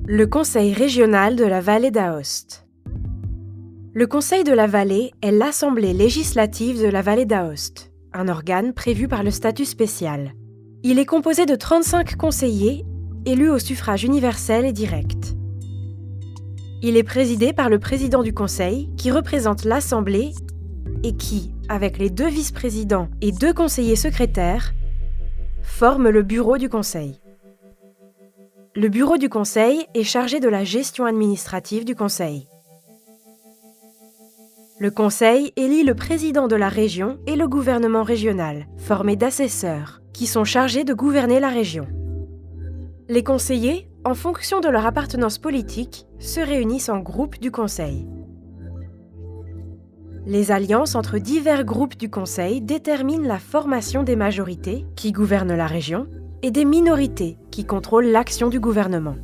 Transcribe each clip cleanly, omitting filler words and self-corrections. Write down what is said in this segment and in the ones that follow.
Le Conseil régional de la Vallée d'Aoste. Le Conseil de la Vallée est l'Assemblée législative de la Vallée d'Aoste, un organe prévu par le statut spécial. Il est composé de 35 conseillers, élus au suffrage universel et direct. Il est présidé par le président du Conseil, qui représente l'Assemblée et qui, avec les 2 vice-présidents et 2 conseillers secrétaires, forme le bureau du Conseil. Le bureau du Conseil est chargé de la gestion administrative du Conseil. Le Conseil élit le président de la région et le gouvernement régional, formé d'assesseurs, qui sont chargés de gouverner la région. Les conseillers, en fonction de leur appartenance politique, se réunissent en groupes du Conseil. Les alliances entre divers groupes du Conseil déterminent la formation des majorités, qui gouvernent la région, et des minorités, qui contrôlent l'action du gouvernement.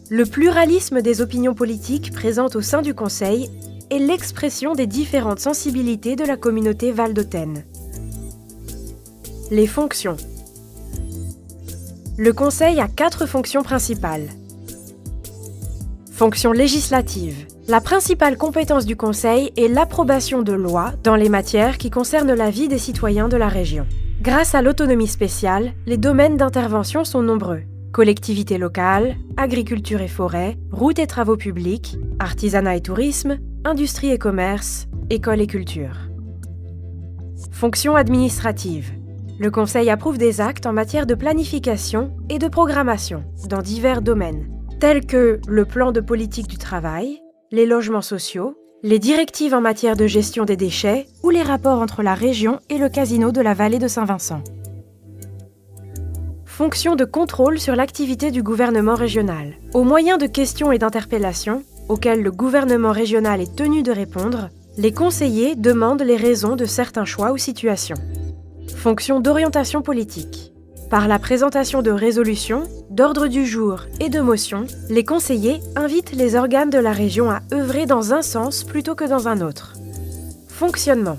Le pluralisme des opinions politiques présentes au sein du Conseil est l'expression des différentes sensibilités de la communauté valdôtaine. Les fonctions. Le Conseil a 4 fonctions principales. Fonction législative. La principale compétence du Conseil est l'approbation de lois dans les matières qui concernent la vie des citoyens de la région. Grâce à l'autonomie spéciale, les domaines d'intervention sont nombreux. Collectivités locales, agriculture et forêt, routes et travaux publics, artisanat et tourisme, industrie et commerce, école et culture. Fonction administrative. Le Conseil approuve des actes en matière de planification et de programmation dans divers domaines, tels que le plan de politique du travail, les logements sociaux, les directives en matière de gestion des déchets ou les rapports entre la région et le casino de la vallée de Saint-Vincent. Fonction de contrôle sur l'activité du gouvernement régional. Au moyen de questions et d'interpellations, auxquelles le gouvernement régional est tenu de répondre, les conseillers demandent les raisons de certains choix ou situations. Fonction d'orientation politique. Par la présentation de résolutions, d'ordres du jour et de motions, les conseillers invitent les organes de la région à œuvrer dans un sens plutôt que dans un autre. Fonctionnement.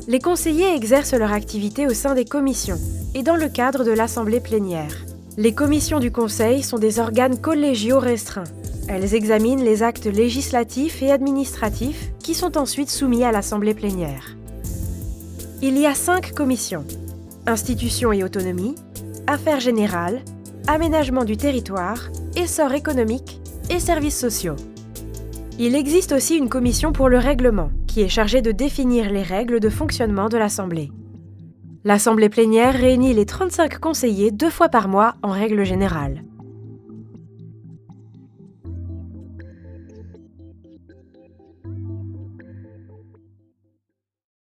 Les conseillers exercent leur activité au sein des commissions et dans le cadre de l'assemblée plénière. Les commissions du Conseil sont des organes collégiaux restreints. Elles examinent les actes législatifs et administratifs qui sont ensuite soumis à l'assemblée plénière. Il y a 5 commissions. Institutions et autonomie, affaires générales, aménagement du territoire, essor économique et services sociaux. Il existe aussi une commission pour le règlement, qui est chargée de définir les règles de fonctionnement de l'Assemblée. L'Assemblée plénière réunit les 35 conseillers 2 fois par mois en règle générale.